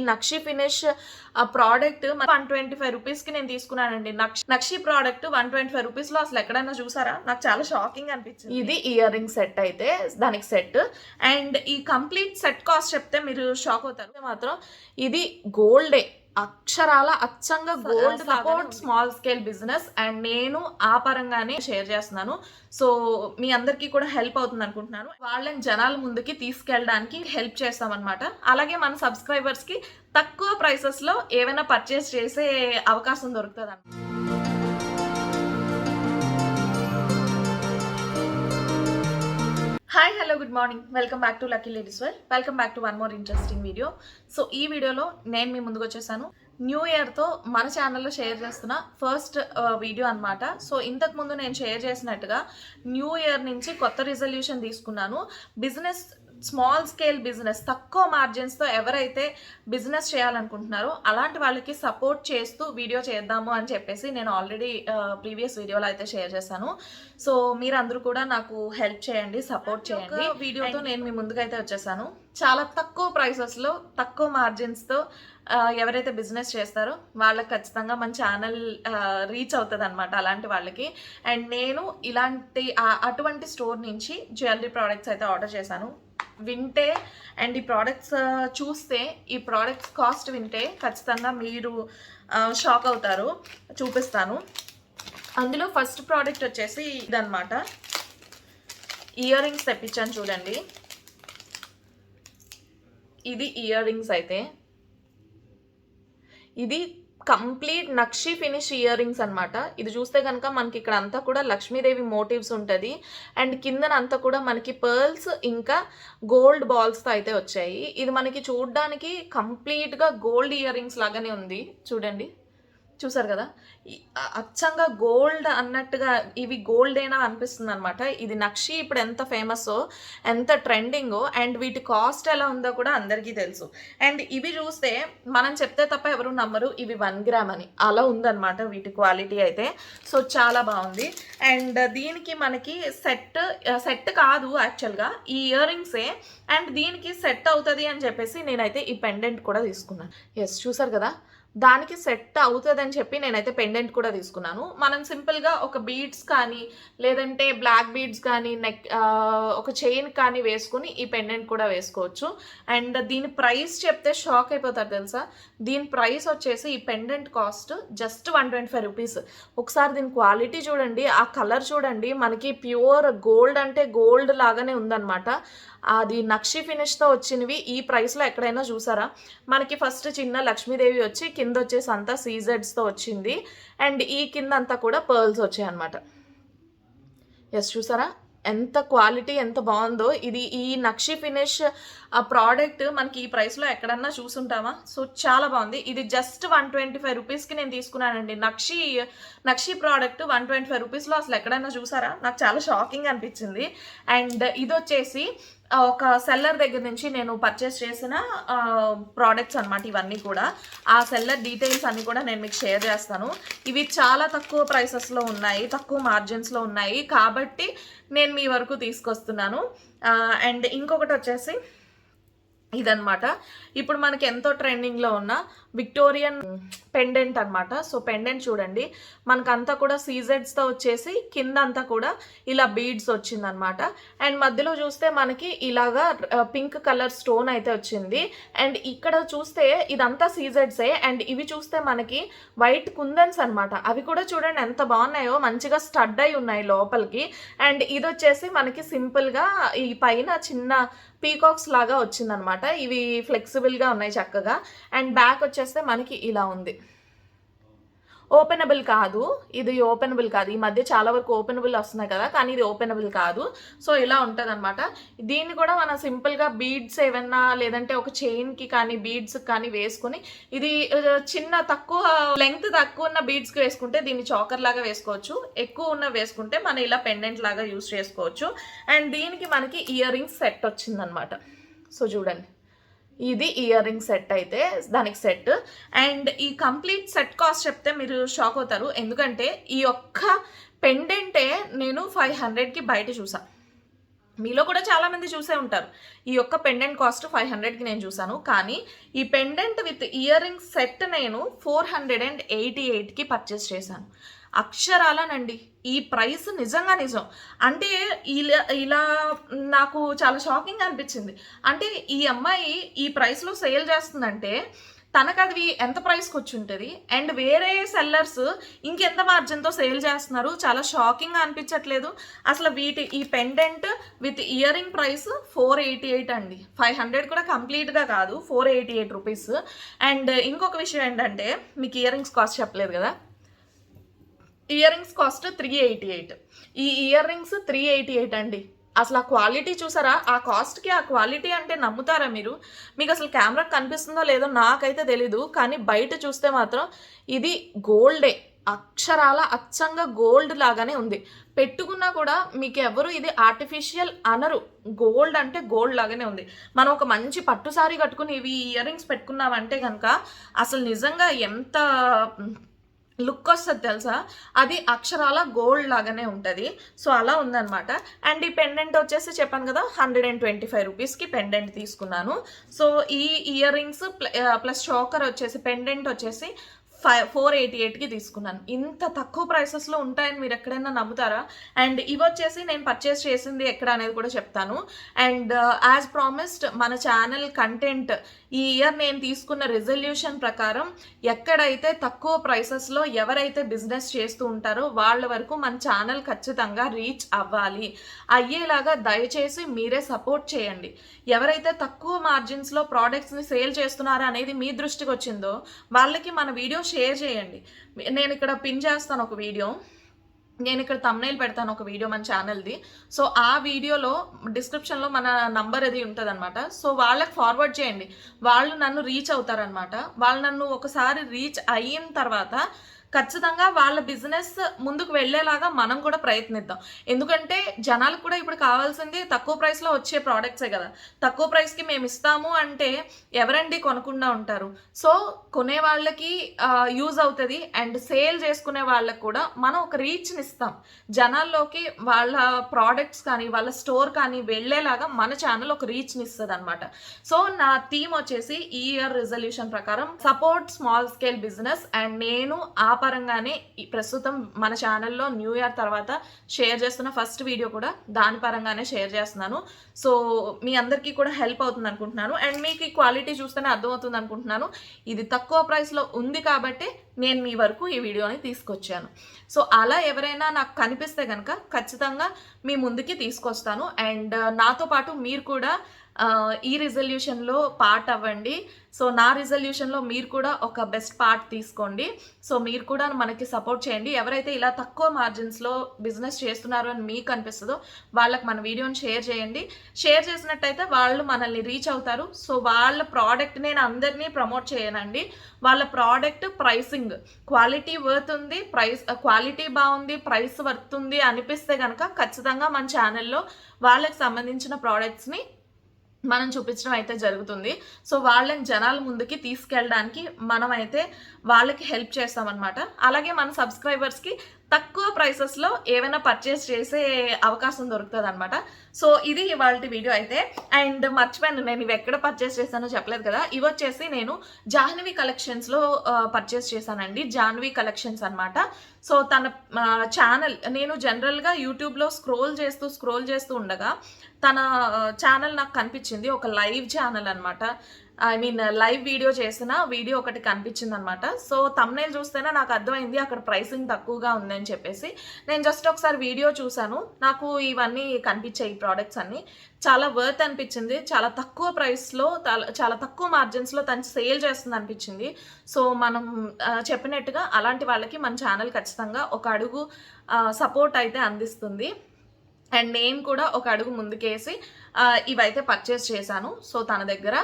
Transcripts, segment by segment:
నక్షి finish product 125 రూపీస్కి నేను తీసుకున్నానండి. నక్షి ప్రోడక్ట్ 125 రూపీస్లో అసలు ఎక్కడైనా చూసారా? నాకు చాలా షాకింగ్ అనిపించింది. ఇది ఇయర్ రింగ్ సెట్ అయితే దానికి సెట్, అండ్ ఈ కంప్లీట్ సెట్ కాస్ట్ చెప్తే మీరు షాక్ అవుతారు. మాత్రం ఇది గోల్డే, అక్షరాల అచ్చంగా gold. Support small scale business, and నేను ఆ పరంగానే షేర్ చేస్తున్నాను. సో మీ అందరికీ కూడా హెల్ప్ అవుతుంది అనుకుంటున్నాను. వాళ్ళని జనాల ముందుకి తీసుకెళ్ళడానికి హెల్ప్ చేస్తామన్నమాట. అలాగే మన సబ్స్క్రైబర్స్ కి తక్కువ ప్రైసెస్ లో ఏమైనా పర్చేస్ చేసే అవకాశం దొరుకుతుంది. Hi, hello, good morning. Welcome back to lucky ladies wear. Welcome back to one more interesting video. So ఈ వీడియోలో నేను మీ ముందుకు వచ్చేసాను న్యూ ఇయర్తో మన ఛానల్లో షేర్ చేస్తున్న ఫస్ట్ వీడియో అనమాట. సో ఇంతకుముందు నేను షేర్ చేసినట్టుగా న్యూ ఇయర్ నుంచి కొత్త రిజల్యూషన్ తీసుకున్నాను. బిజినెస్, స్మాల్ స్కేల్ బిజినెస్, తక్కువ మార్జిన్స్తో ఎవరైతే బిజినెస్ చేయాలనుకుంటున్నారో అలాంటి వాళ్ళకి సపోర్ట్ చేస్తూ వీడియో చేద్దాము అని చెప్పేసి నేను ఆల్రెడీ ప్రీవియస్ వీడియోలో అయితే షేర్ చేశాను. సో మీరందరూ కూడా నాకు హెల్ప్ చేయండి, సపోర్ట్ చేయండి. వీడియోతో నేను మీ ముందుకైతే వచ్చేసాను. చాలా తక్కువ ప్రైసెస్లో, తక్కువ మార్జిన్స్తో ఎవరైతే బిజినెస్ చేస్తారో వాళ్ళకి ఖచ్చితంగా మన ఛానల్ రీచ్ అవుతుంది అనమాట, అలాంటి వాళ్ళకి. అండ్ నేను అటువంటి స్టోర్ నుంచి జ్యువెలరీ ప్రోడక్ట్స్ అయితే ఆర్డర్ చేశాను. వింటే అండ్ ఈ ప్రోడక్ట్స్ చూస్తే, ఈ ప్రోడక్ట్స్ కాస్ట్ వింటే ఖచ్చితంగా మీరు షాక్ అవుతారు. చూపిస్తాను. అందులో ఫస్ట్ ప్రోడక్ట్ వచ్చేసి ఇదన్నమాట. ఇయర్ రింగ్స్ తెప్పించాను చూడండి. ఇది ఇయర్ రింగ్స్ అయితే, ఇది కంప్లీట్ నక్షి ఫినిష్ ఇయర్ రింగ్స్ అనమాట. ఇది చూస్తే కనుక మనకి ఇక్కడ అంతా కూడా లక్ష్మీదేవి మోటివ్స్ ఉంటుంది, అండ్ కిందనంతా కూడా మనకి పర్ల్స్ ఇంకా గోల్డ్ బాల్స్తో అయితే వచ్చాయి. ఇది మనకి చూడడానికి కంప్లీట్గా గోల్డ్ ఇయర్ రింగ్స్ లాగానే ఉంది. చూడండి, చూసారు కదా, అచ్చంగా గోల్డ్ అన్నట్టుగా ఇవి గోల్డేనా అనిపిస్తుంది అనమాట. ఇది నక్షి ఇప్పుడు ఎంత ఫేమస్సో, ఎంత ట్రెండింగో, అండ్ వీటి కాస్ట్ ఎలా ఉందో కూడా అందరికీ తెలుసు. అండ్ ఇవి చూస్తే మనం చెప్తే తప్ప ఎవరు నమ్మరు ఇవి 1 గ్రామ్ అని. అలా ఉందన్నమాట వీటి క్వాలిటీ అయితే. సో చాలా బాగుంది. అండ్ దీనికి మనకి సెట్ కాదు యాక్చువల్గా, ఈ ఇయర్ రింగ్సే, అండ్ దీనికి సెట్ అవుతుంది అని చెప్పేసి నేనైతే ఈ పెండెంట్ కూడా తీసుకున్నాను. ఎస్, చూసారు కదా, దానికి సెట్ అవుతుందని చెప్పి నేనైతే పెండెంట్ కూడా తీసుకున్నాను. మనం సింపుల్గా ఒక బీడ్స్ కానీ, లేదంటే బ్లాక్ బీడ్స్ కానీ, ఒక చైన్ కానీ వేసుకుని ఈ పెండెంట్ కూడా వేసుకోవచ్చు. అండ్ దీని ప్రైస్ చెప్తే షాక్ అయిపోతారు తెలుసా. దీని ప్రైస్ వచ్చేసి ఈ పెండెంట్ కాస్ట్ జస్ట్ 125 రూపీస్. ఒకసారి దీని క్వాలిటీ చూడండి, ఆ కలర్ చూడండి, మనకి ప్యూర్ గోల్డ్ అంటే గోల్డ్ లాగానే ఉందన్నమాట. అది నక్షి ఫినిష్తో వచ్చినవి ఈ ప్రైస్లో ఎక్కడైనా చూసారా? మనకి ఫస్ట్ చిన్న లక్ష్మీదేవి వచ్చి కింద వచ్చేసి అంతా సీజెడ్స్తో వచ్చింది, అండ్ ఈ కింద అంతా కూడా పర్ల్స్ వచ్చాయి అనమాట. ఎస్, చూసారా ఎంత క్వాలిటీ, ఎంత బాగుందో. ఇది ఈ నక్షి ఫినిష్ ప్రోడక్ట్ మనకి ఈ ప్రైస్లో ఎక్కడన్నా చూసుంటామా? సో చాలా బాగుంది. ఇది జస్ట్ 125 రూపీస్కి నేను తీసుకున్నానండి. నక్షి ప్రోడక్ట్ 125 రూపీస్లో అసలు ఎక్కడైనా చూసారా? నాకు చాలా షాకింగ్ అనిపించింది. అండ్ ఇది వచ్చేసి ఒక సెల్లర్ దగ్గర నుంచి నేను పర్చేస్ చేసిన ప్రోడక్ట్స్ అనమాట ఇవన్నీ కూడా. ఆ సెల్లర్ డీటెయిల్స్ అన్నీ కూడా నేను మీకు షేర్ చేస్తాను. ఇవి చాలా తక్కువ ప్రైసెస్లో ఉన్నాయి, తక్కువ మార్జిన్స్లో ఉన్నాయి, కాబట్టి నేను మీ వరకు తీసుకొస్తున్నాను. అండ్ ఇంకొకటి వచ్చేసి ఇదనమాట, ఇప్పుడు మనకి ఎంతో ట్రెండింగ్లో ఉన్న విక్టోరియన్ పెండెంట్ అనమాట. సో పెండెంట్ చూడండి, మనకంతా కూడా సీజెడ్స్తో వచ్చేసి కింద అంతా కూడా ఇలా బీడ్స్ వచ్చిందనమాట. అండ్ మధ్యలో చూస్తే మనకి ఇలాగా పింక్ కలర్ స్టోన్ అయితే వచ్చింది. అండ్ ఇక్కడ చూస్తే ఇదంతా సీజెడ్సే, అండ్ ఇవి చూస్తే మనకి వైట్ కుందన్స్ అనమాట. అవి కూడా చూడండి ఎంత బాగున్నాయో, మంచిగా స్టడ్ అయి ఉన్నాయి లోపలికి. అండ్ ఇది వచ్చేసి మనకి సింపుల్గా ఈ పైన చిన్న పీకాక్స్ లాగా వచ్చిందనమాట. ఇవి ఫ్లెక్సిబుల్గా ఉన్నాయి చక్కగా. అండ్ బ్యాక్ వచ్చేస్తే మనకి ఇలా ఉంది. ఓపెనబుల్ కాదు, ఇది ఓపెనబుల్ కాదు. ఈ మధ్య చాలా వరకు ఓపెనబుల్ వస్తున్నాయి కదా, కానీ ఇది ఓపెనబుల్ కాదు. సో ఇలా ఉంటుంది అనమాట. దీన్ని కూడా మనం సింపుల్గా బీడ్స్ ఏమన్నా, లేదంటే ఒక చైన్కి కానీ బీడ్స్ కానీ వేసుకుని, ఇది చిన్న తక్కువ లెంగ్త్ తక్కువ ఉన్న బీడ్స్కి వేసుకుంటే దీన్ని చాకర్ లాగా వేసుకోవచ్చు, ఎక్కువ ఉన్న వేసుకుంటే మనం ఇలా పెండెంట్ లాగా యూజ్ చేసుకోవచ్చు. అండ్ దీనికి మనకి ఇయర్ రింగ్స్ సెట్ వచ్చిందనమాట. సో చూడండి, ఇది ఇయర్ రింగ్ సెట్ అయితే దానికి సెట్. అండ్ ఈ కంప్లీట్ సెట్ కాస్ట్ చెప్తే మీరు షాక్ అవుతారు, ఎందుకంటే ఈ ఒక్క పెండెంటే నేను 500కి బయట చూసా. మీలో కూడా చాలామంది చూసే ఉంటారు. ఈ యొక్క పెండెంట్ కాస్ట్ 500కి నేను చూసాను. కానీ ఈ pendant with ear rings set నేను 488కి పర్చేస్ చేశాను. అక్షరాలనండి. ఈ ప్రైస్ నిజంగా నిజం. అంటే ఇలా ఇలా నాకు చాలా షాకింగ్‌గా అనిపించింది. అంటే ఈ అమ్మాయి ఈ ప్రైస్‌లో సేల్ చేస్తుందంటే తనకది ఎంత ప్రైస్‌కొచ్చుంటది? అండ్ వేరే సెల్లర్స్ ఇంకెంత మార్జిన్‌తో సేల్ చేస్తున్నారు. చాలా షాకింగ్‌గా అనిపించట్లేదు. అసలు ఈ pendant with ear ring price 488 అండి. 500 కూడా కంప్లీట్‌గా కాదు. 488 రూపీస్. అండ్ ఇంకొక విషయం ఏంటంటే మీకు ఇయర్ రింగ్స్ కాస్ట్ చెప్పలేదు కదా! Ear rings cost 388. ఈ ఇయర్ రింగ్స్ 388 అండి. అసలు ఆ క్వాలిటీ చూసారా? ఆ కాస్ట్‌కి ఆ క్వాలిటీ అంటే నమ్ముతారా మీరు? మీకు అసలు కెమెరాకి కనిపిస్తుందో లేదో నాకైతే తెలీదు. కానీ బయట చూస్తే మాత్రం ఇది గోల్డే. అక్షరాల అచ్చంగా గోల్డ్ లాగానే ఉంది. పెట్టుకున్నా కూడా మీకు ఎవరు ఇది ఆర్టిఫిషియల్ అనరు. గోల్డ్ అంటే గోల్డ్ లాగానే ఉంది. మనం ఒక మంచి పట్టు సారీ కట్టుకుని ఇవి ఇయర్ రింగ్స్ పెట్టుకున్నామంటే గనక అసలు నిజంగా ఎంత లుక్ వస్తది తెలుసా? అది అక్షరాల గోల్డ్ లాగానే ఉంటది. సో, అలా ఉందనమాట. అండ్ ఈ పెండెంట్ వచ్చేసి చెప్పాను కదా! 125 రూపీస్‌కి పెండెంట్ తీసుకున్నాను. సో, ఈ ఇయర్ రింగ్స్ ప్లస్ చోకర్ వచ్చేసి పెండెంట్ వచ్చేసి 488కి తీసుకున్నాను. ఇంత తక్కువ ప్రైసెస్‌లో ఉంటాయని మీరు ఎక్కడైనా నమ్ముతారా? అండ్ ఇవొచ్చేసి నేను పర్చేస్ చేసింది ఎక్కడ అనేది కూడా చెప్తాను. అండ్ యాజ్ ప్రామిస్డ్ మన ఛానల్ కంటెంట్ ఈ ఇయర్ నేను తీసుకున్న రిజల్యూషన్ ప్రకారం ఎక్కడైతే తక్కువ ప్రైసెస్‌లో ఎవరైతే బిజినెస్ చేస్తూ ఉంటారో వాళ్ళ వరకు మన ఛానల్ ఖచ్చితంగా రీచ్ అవ్వాలి. అయ్యేలాగా దయచేసి మీరే సపోర్ట్ చేయండి. ఎవరైతే తక్కువ మార్జిన్స్‌లో ప్రొడక్ట్స్‌ని సేల్ చేస్తున్నారా అనేది మీ దృష్టికి వచ్చిందో వాళ్ళకి మన వీడియో షేర్ చేయండి. నేను ఇక్కడ పిన్ చేస్తాను ఒక వీడియో. నేను ఇక్కడ థంబ్‌నెయిల్ పెడతాను ఒక వీడియో మన ఛానల్‌ది. సో, ఆ వీడియోలో డిస్క్రిప్షన్‌లో మన నంబర్ అది ఉంటదనమాట. సో, వాళ్ళకి ఫార్వర్డ్ చేయండి. వాళ్ళు నన్ను రీచ్ అవుతారనమాట. వాళ్ళు నన్ను ఒకసారి రీచ్ అయిన తర్వాత ఖచ్చితంగా వాళ్ళ బిజినెస్ ముందుకు వెళ్ళేలాగా మనం కూడా ప్రయత్నిద్దాం. ఎందుకంటే జనాలకు కూడా ఇప్పుడు కావాల్సింది తక్కువ ప్రైస్‌లో వచ్చే ప్రొడక్ట్సే కదా! తక్కువ ప్రైస్‌కి మేము ఇస్తాము అంటే ఎవరండి కొనకుండా ఉంటారు? సో, కొనే వాళ్ళకి యూజ్ అవుతది. అండ్ సేల్ చేసుకునే వాళ్ళకి కూడా మనం ఒక రీచ్‌నిస్తాం. జనాల్లోకి వాళ్ళ ప్రొడక్ట్స్ కానీ, వాళ్ళ స్టోర్ కానీ వెళ్ళేలాగా మన ఛానల్ ఒక రీచ్‌నిస్తదనమాట. సో, నా థీమ్ వచ్చేసి ఈ ఇయర్ రిజల్యూషన్ ప్రకారం support small scale business. And నేను ఆ పరంగానే ఈ ప్రస్తుతం మన ఛానల్లో న్యూ ఇయర్ తర్వాత షేర్ చేస్తున్న ఫస్ట్ వీడియో కూడా దాని పరంగానే షేర్ చేస్తున్నాను. సో, మీ అందరికీ కూడా హెల్ప్ అవుతుంది అనుకుంటున్నాను. అండ్ మీకు ఈ క్వాలిటీ చూస్తేనే అర్థమవుతుంది అనుకుంటున్నాను. ఇది తక్కువ ప్రైస్‌లో ఉంది కాబట్టి నేను మీ వరకు ఈ వీడియోని తీసుకొచ్చాను. సో, అలా ఎవరైనా నాకు కనిపిస్తే గనక ఖచ్చితంగా మీ ముందుకి తీసుకొస్తాను. అండ్ నాతో పాటు మీరు కూడా ఈ రిజల్యూషన్‌లో పార్ట్ అవ్వండి. సో, నా రిజల్యూషన్‌లో మీరు కూడా ఒక బెస్ట్ పార్ట్ తీసుకోండి. సో, మీరు కూడా మనకి సపోర్ట్ చేయండి. ఎవరైతే ఇలా తక్కువ మార్జిన్స్‌లో బిజినెస్ చేస్తున్నారు అని మీకు అనిపిస్తదో వాళ్ళకి మన వీడియోని షేర్ చేయండి. షేర్ చేసినట్టయితే వాళ్ళు మనల్ని రీచ్ అవుతారు. సో, వాళ్ళ ప్రోడక్ట్ నేను అందరినీ ప్రమోట్ చేయనండి. వాళ్ళ ప్రోడక్ట్ ప్రైసింగ్ క్వాలిటీ వర్త్ ఉంది. క్వాలిటీ బాగుంది. ప్రైస్ వర్త్ ఉంది అనిపిస్తే గనక ఖచ్చితంగా మన ఛానల్‌లో వాళ్ళకి సంబంధించిన ప్రోడక్ట్స్‌ని మనం చూపించడం అయితే జరుగుతుంది. సో, వాళ్ళని జనాల ముందుకి తీసుకెళ్ళడానికి మనమైతే వాళ్ళకి హెల్ప్ చేస్తామన్నమాట. అలాగే మన సబ్స్క్రైబర్స్‌కి తక్కువ ప్రైసెస్‌లో ఏవైనా పర్చేస్ చేసే అవకాశం దొరుకుతదనమాట. సో, ఇది ఇవాల్టి వీడియో అయితే. అండ్ మర్చిపోయాను, నేను ఇవి ఎక్కడ పర్చేస్ చేశానో చెప్పలేదు కదా! ఇవొచ్చేసి నేను జాహ్నవి కలెక్షన్స్‌లో పర్చేస్ చేశానండి. జాహ్నవి కలెక్షన్స్ అనమాట. సో, తన ఛానల్ నేను జనరల్‌గా యూట్యూబ్‌లో స్క్రోల్ చేస్తూ ఉండగా తన ఛానల్ నాకు కనిపించింది. ఒక లైవ్ ఛానల్ అనమాట. ఐ మీన్ లైవ్ వీడియో చేసిన వీడియో ఒకటి కనిపించిందనమాట. సో, థంబ్‌నెయిల్ చూస్తేనే నాకు అర్థమైంది అక్కడ ప్రైసింగ్ తక్కువగా ఉందని చెప్పేసి. నేను జస్ట్ ఒకసారి వీడియో చూసాను. నాకు ఇవన్నీ కనిపించాయి ఈ ప్రొడక్ట్స్ అన్నీ. చాలా వర్త్ అనిపించింది. చాలా తక్కువ ప్రైస్‌లో చాలా తక్కువ మార్జిన్స్‌లో తను సేల్ చేస్తుంది అనిపించింది. సో, మనం చెప్పినట్టుగా అలాంటి వాళ్ళకి మన ఛానల్ ఖచ్చితంగా ఒక అడుగు సపోర్ట్ అయితే అందిస్తుంది. అండ్ నేను కూడా ఒక అడుగు ముందుకేసి ఇవైతే పర్చేస్ చేశాను. సో, తన దగ్గర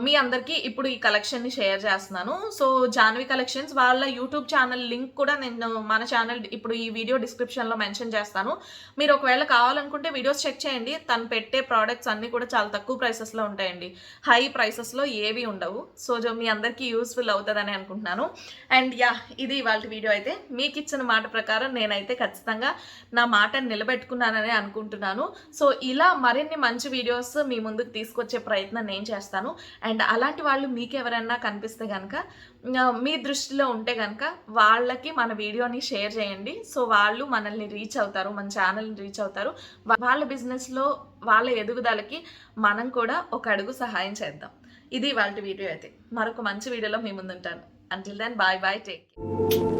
మీ అందరికీ ఇప్పుడు ఈ కలెక్షన్ని షేర్ చేస్తున్నాను. సో జాన్వి కలెక్షన్స్ వాళ్ళ యూట్యూబ్ ఛానల్ లింక్ కూడా నేను మన ఛానల్ ఇప్పుడు ఈ వీడియో డిస్క్రిప్షన్లో మెన్షన్ చేస్తాను. మీరు ఒకవేళ కావాలనుకుంటే వీడియోస్ చెక్ చేయండి. తను పెట్టే ప్రోడక్ట్స్ అన్నీ కూడా చాలా తక్కువ ప్రైసెస్లో ఉంటాయండి. హై ప్రైసెస్లో ఏవి ఉండవు. సో మీ అందరికీ యూస్ఫుల్ అవుతుందని అనుకుంటున్నాను. అండ్ ఇది ఇవాళ వీడియో అయితే. మీకు ఇచ్చిన మాట ప్రకారం నేనైతే ఖచ్చితంగా నా మాటను నిలబెట్టుకున్నానని అనుకుంటున్నాను. సో ఇలా మరిన్ని మంచి వీడియోస్ మీ ముందుకు తీసుకొచ్చే ప్రయత్నం నేను చేస్తాను. అండ్ అలాంటి వాళ్ళు మీకు ఎవరైనా కనిపిస్తే కనుక మీ దృష్టిలో ఉంటే కనుక వాళ్ళకి మన వీడియోని షేర్ చేయండి. సో వాళ్ళు మనల్ని రీచ్ అవుతారు, మన ఛానల్ని రీచ్ అవుతారు. వాళ్ళ బిజినెస్లో వాళ్ళ ఎదుగుదలకి మనం కూడా ఒక అడుగు సహాయం చేద్దాం. ఇది వాళ్ళ వీడియో అయితే. మరొక మంచి వీడియోలో మీ ముందుంటాను. Until then bye bye, take care.